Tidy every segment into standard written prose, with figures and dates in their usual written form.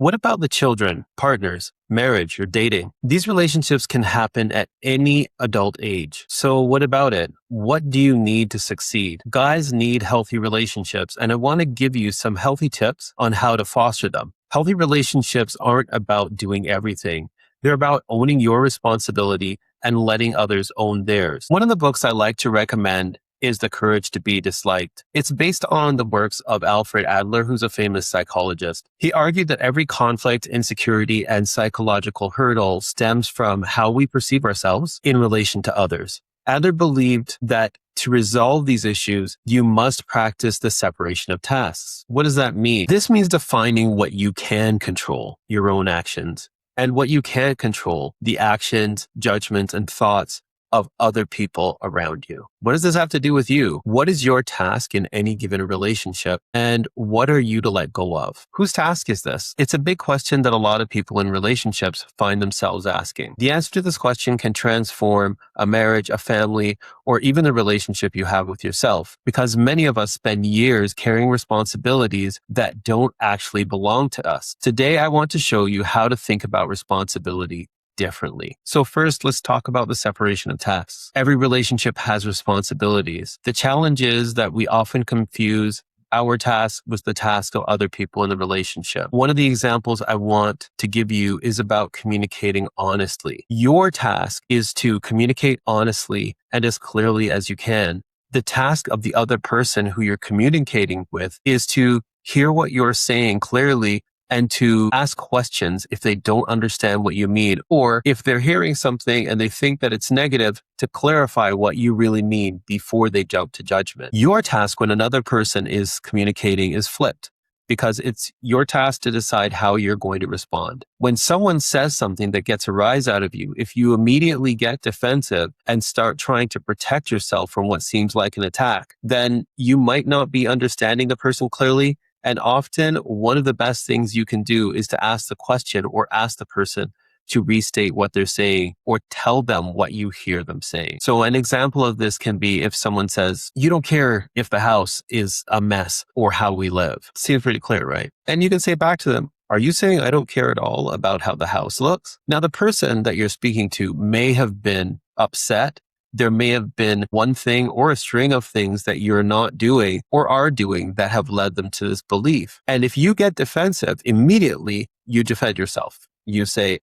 What about the children, partners, marriage, or dating? These relationships can happen at any adult age. So what about it? What do you need to succeed? Guys need healthy relationships, and I want to give you some healthy tips on how to foster them. Healthy relationships aren't about doing everything. They're about owning your responsibility and letting others own theirs. One of the books I like to recommend is The Courage to Be Disliked. It's based on the works of Alfred Adler, who's a famous psychologist. He argued that every conflict, insecurity, and psychological hurdle stems from how we perceive ourselves in relation to others. Adler believed that to resolve these issues, you must practice the separation of tasks. What does that mean? This means defining what you can control, your own actions, and what you can't control, the actions, judgments, and thoughts of other people around you. What does this have to do with you? What is your task in any given relationship? And what are you to let go of? Whose task is this? It's a big question that a lot of people in relationships find themselves asking. The answer to this question can transform a marriage, a family, or even the relationship you have with yourself, because many of us spend years carrying responsibilities that don't actually belong to us. Today, I want to show you how to think about responsibility differently. So first, let's talk about the separation of tasks. Every relationship has responsibilities. The challenge is that we often confuse our task with the task of other people in the relationship. One of the examples I want to give you is about communicating honestly. Your task is to communicate honestly and as clearly as you can. The task of the other person who you're communicating with is to hear what you're saying clearly and to ask questions if they don't understand what you mean, or if they're hearing something and they think that it's negative, to clarify what you really mean before they jump to judgment. Your task when another person is communicating is flipped, because it's your task to decide how you're going to respond. When someone says something that gets a rise out of you, if you immediately get defensive and start trying to protect yourself from what seems like an attack, then you might not be understanding the person clearly. And often, one of the best things you can do is to ask the question or ask the person to restate what they're saying or tell them what you hear them saying. So an example of this can be if someone says, "You don't care if the house is a mess or how we live." Seems pretty clear, right? And you can say back to them, "Are you saying I don't care at all about how the house looks?" Now, the person that you're speaking to may have been upset. There may have been one thing or a string of things that you're not doing or are doing that have led them to this belief. And if you get defensive, immediately you defend yourself. You say,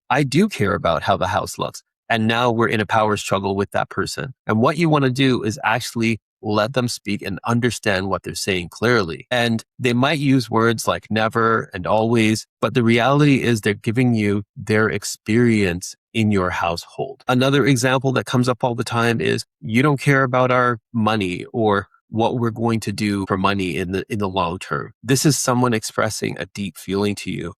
"I do care about how the house looks." And now we're in a power struggle with that person. And what you want to do is actually let them speak and understand what they're saying clearly. And they might use words like never and always, but the reality is they're giving you their experience in your household. Another example that comes up all the time is, "You don't care about our money or what we're going to do for money in the long term." This is someone expressing a deep feeling to you.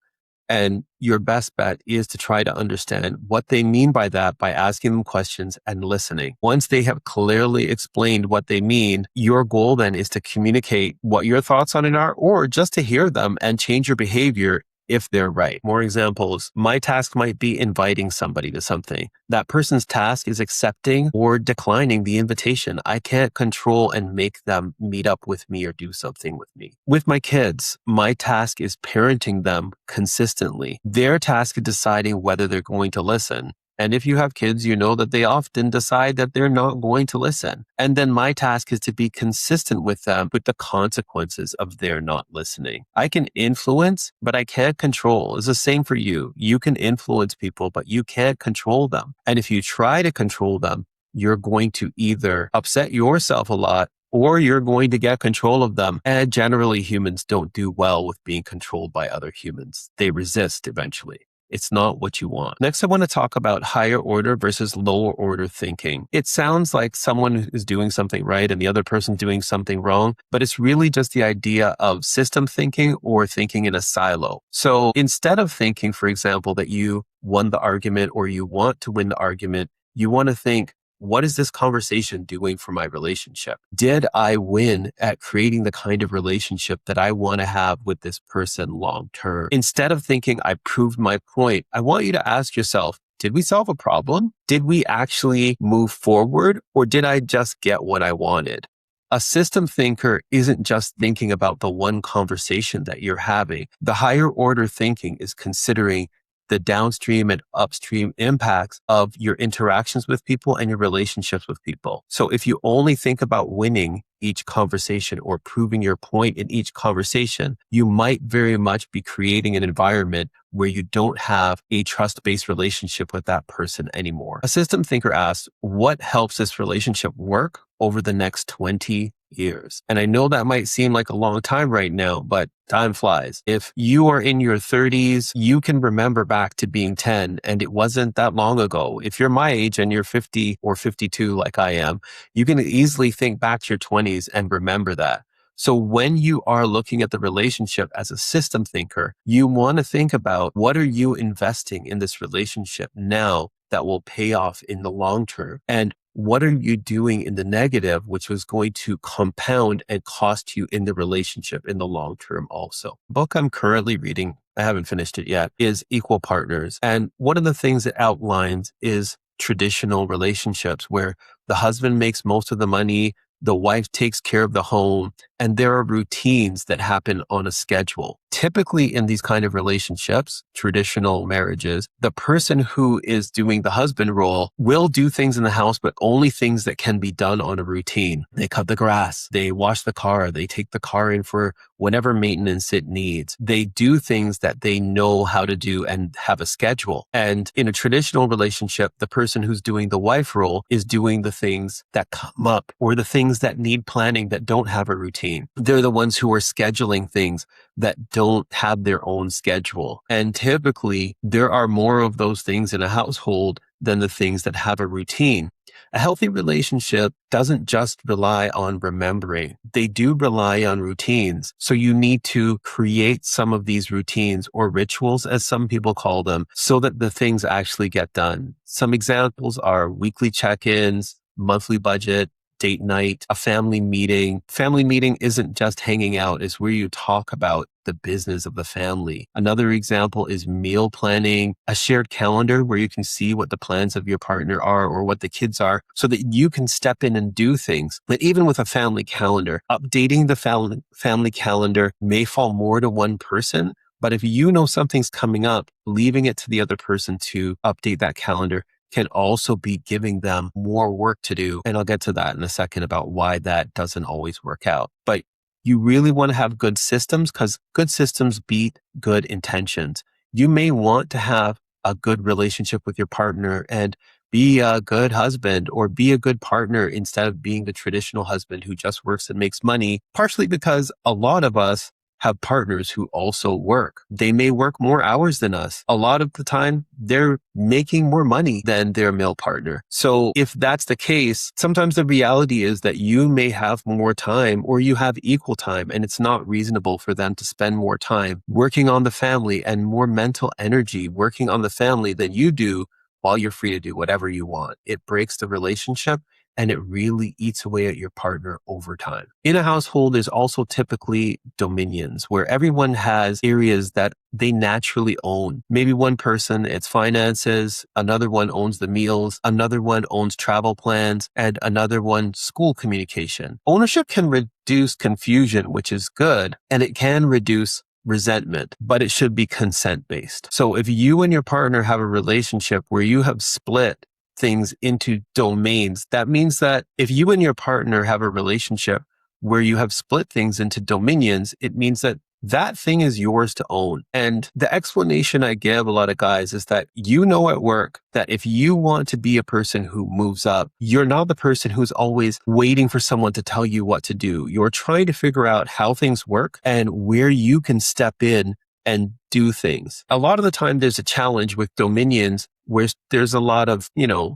And your best bet is to try to understand what they mean by that by asking them questions and listening. Once they have clearly explained what they mean, your goal then is to communicate what your thoughts on it are, or just to hear them and change your behavior if they're right. More examples. My task might be inviting somebody to something. That person's task is accepting or declining the invitation. I can't control and make them meet up with me or do something with me. With my kids, my task is parenting them consistently. Their task is deciding whether they're going to listen. And if you have kids, you know that they often decide that they're not going to listen. And then my task is to be consistent with them with the consequences of their not listening. I can influence, but I can't control. It's the same for you. You can influence people, but you can't control them. And if you try to control them, you're going to either upset yourself a lot or you're going to get control of them. And generally, humans don't do well with being controlled by other humans. They resist eventually. It's not what you want. Next, I want to talk about higher order versus lower order thinking. It sounds like someone is doing something right and the other person doing something wrong, but it's really just the idea of system thinking or thinking in a silo. So instead of thinking, for example, that you won the argument or you want to win the argument, you want to think, what is this conversation doing for my relationship? Did I win at creating the kind of relationship that I want to have with this person long term? Instead of thinking I proved my point, I want you to ask yourself, did we solve a problem? Did we actually move forward? Or did I just get what I wanted? A system thinker isn't just thinking about the one conversation that you're having. The higher order thinking is considering the downstream and upstream impacts of your interactions with people and your relationships with people. So if you only think about winning each conversation or proving your point in each conversation, you might very much be creating an environment where you don't have a trust-based relationship with that person anymore. A system thinker asks, what helps this relationship work over the next 20 years? And I know that might seem like a long time right now, but time flies. If you are in your 30s, you can remember back to being 10, and it wasn't that long ago. If you're my age and you're 50 or 52 like I am, you can easily think back to your 20s and remember that. So when you are looking at the relationship as a system thinker, you want to think about, what are you investing in this relationship now that will pay off in the long term? And what are you doing in the negative, which was going to compound and cost you in the relationship in the long term also? The book I'm currently reading, I haven't finished it yet, is Equal Partners. And one of the things it outlines is traditional relationships where the husband makes most of the money, the wife takes care of the home, and there are routines that happen on a schedule. Typically in these kind of relationships, traditional marriages, the person who is doing the husband role will do things in the house, but only things that can be done on a routine. They cut the grass, they wash the car, they take the car in for whatever maintenance it needs. They do things that they know how to do and have a schedule. And in a traditional relationship, the person who's doing the wife role is doing the things that come up or the things that need planning that don't have a routine. They're the ones who are scheduling things that don't have their own schedule. And typically, there are more of those things in a household than the things that have a routine. A healthy relationship doesn't just rely on remembering. They do rely on routines. So you need to create some of these routines or rituals, as some people call them, so that the things actually get done. Some examples are weekly check-ins, monthly budget, date night, a family meeting. Family meeting isn't just hanging out. It's where you talk about the business of the family. Another example is meal planning, a shared calendar where you can see what the plans of your partner are or what the kids are so that you can step in and do things. But even with a family calendar, updating the family calendar may fall more to one person. But if you know something's coming up, leaving it to the other person to update that calendar can also be giving them more work to do. And I'll get to that in a second about why that doesn't always work out. But you really want to have good systems because good systems beat good intentions. You may want to have a good relationship with your partner and be a good husband or be a good partner instead of being the traditional husband who just works and makes money, partially because a lot of us have partners who also work. They may work more hours than us. A lot of the time, they're making more money than their male partner. So if that's the case, sometimes the reality is that you may have more time or you have equal time, and it's not reasonable for them to spend more time working on the family and more mental energy working on the family than you do while you're free to do whatever you want. It breaks the relationship and it really eats away at your partner over time. In a household, there's also typically dominions where everyone has areas that they naturally own. Maybe one person, it's finances, another one owns the meals, another one owns travel plans, and another one school communication. Ownership can reduce confusion, which is good, and it can reduce resentment, but it should be consent-based. So if you and your partner have a relationship where you have split things into domains, that means that if you and your partner have a relationship where you have split things into dominions, it means that that thing is yours to own. And the explanation I give a lot of guys is that you know at work that if you want to be a person who moves up, you're not the person who's always waiting for someone to tell you what to do. You're trying to figure out how things work and where you can step in and do things. A lot of the time there's a challenge with dominions where there's a lot of,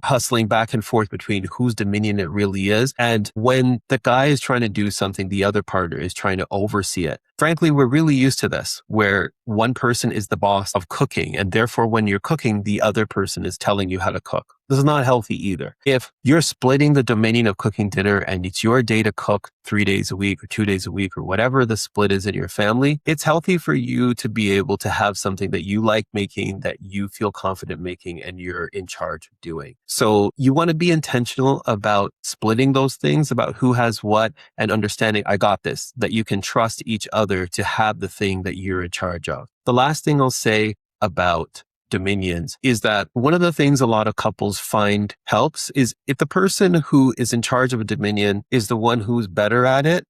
hustling back and forth between whose dominion it really is. And when the guy is trying to do something, the other partner is trying to oversee it. frankly, we're really used to this, where one person is the boss of cooking. And therefore, when you're cooking, the other person is telling you how to cook. This is not healthy either. If you're splitting the dominion of cooking dinner and it's your day to cook 3 days a week or 2 days a week or whatever the split is in your family, it's healthy for you to be able to have something that you like making, that you feel confident making, and you're in charge of doing. So you want to be intentional about splitting those things, about who has what, and understanding, I got this, that you can trust each other to have the thing that you're in charge of. The last thing I'll say about dominions is that one of the things a lot of couples find helps is if the person who is in charge of a dominion is the one who's better at it,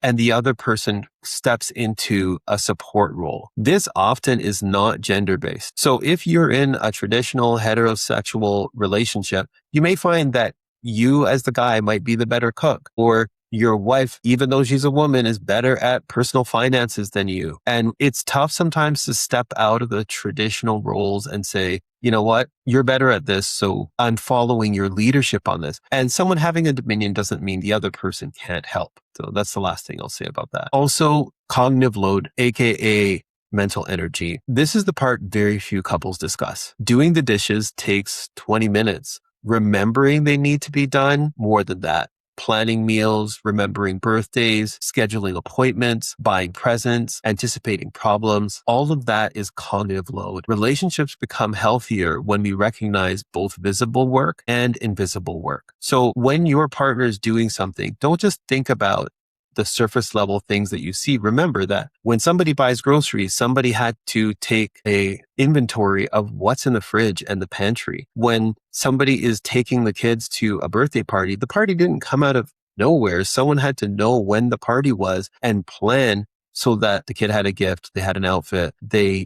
and the other person steps into a support role. This often is not gender-based. So if you're in a traditional heterosexual relationship, you may find that you as the guy might be the better cook, or your wife, even though she's a woman, is better at personal finances than you. And it's tough sometimes to step out of the traditional roles and say, you know what, you're better at this, so I'm following your leadership on this. And someone having a dominion doesn't mean the other person can't help. So that's the last thing I'll say about that. Also, cognitive load, aka mental energy. This is the part very few couples discuss. Doing the dishes takes 20 minutes. Remembering they need to be done, more than that. Planning meals, remembering birthdays, scheduling appointments, buying presents, anticipating problems. All of that is cognitive load. Relationships become healthier when we recognize both visible work and invisible work. So when your partner is doing something, don't just think about the surface level things that you see. Remember that when somebody buys groceries, somebody had to take a inventory of what's in the fridge and the pantry. When somebody is taking the kids to a birthday party, the party didn't come out of nowhere. Someone had to know when the party was and plan so that the kid had a gift, they had an outfit, they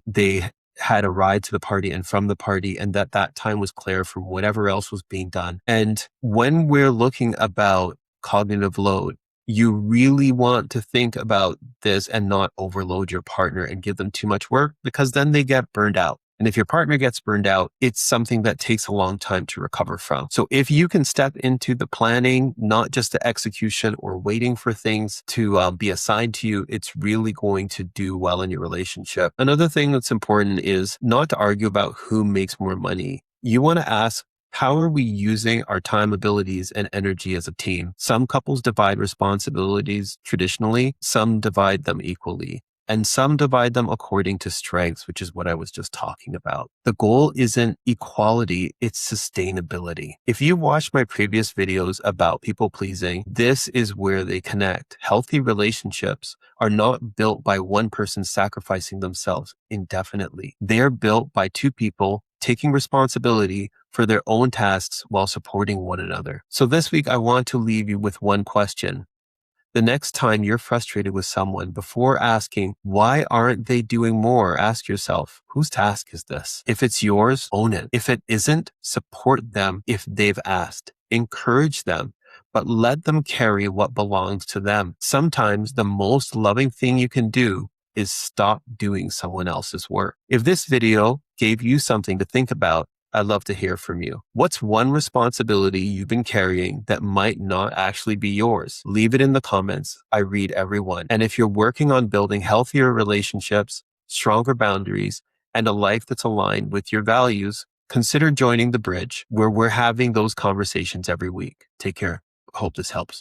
had a ride to the party and from the party, and that time was clear from whatever else was being done. And when we're looking about cognitive load, you really want to think about this and not overload your partner and give them too much work, because then they get burned out. And if your partner gets burned out, it's something that takes a long time to recover from. So if you can step into the planning, not just the execution or waiting for things to be assigned to you, it's really going to do well in your relationship. Another thing that's important is not to argue about who makes more money. You want to ask, how are we using our time, abilities, and energy as a team? Some couples divide responsibilities traditionally, some divide them equally, and some divide them according to strengths, which is what I was just talking about. The goal isn't equality, it's sustainability. If you watched my previous videos about people pleasing, this is where they connect. Healthy relationships are not built by one person sacrificing themselves indefinitely. They are built by two people taking responsibility for their own tasks while supporting one another. So this week, I want to leave you with one question. The next time you're frustrated with someone, before asking, why aren't they doing more? Ask yourself, whose task is this? If it's yours, own it. If it isn't, support them if they've asked. Encourage them, but let them carry what belongs to them. Sometimes the most loving thing you can do is stop doing someone else's work. If this video gave you something to think about, I'd love to hear from you. What's one responsibility you've been carrying that might not actually be yours? Leave it in the comments. I read every one. And if you're working on building healthier relationships, stronger boundaries, and a life that's aligned with your values, consider joining the bridge, where we're having those conversations every week. Take care. Hope this helps.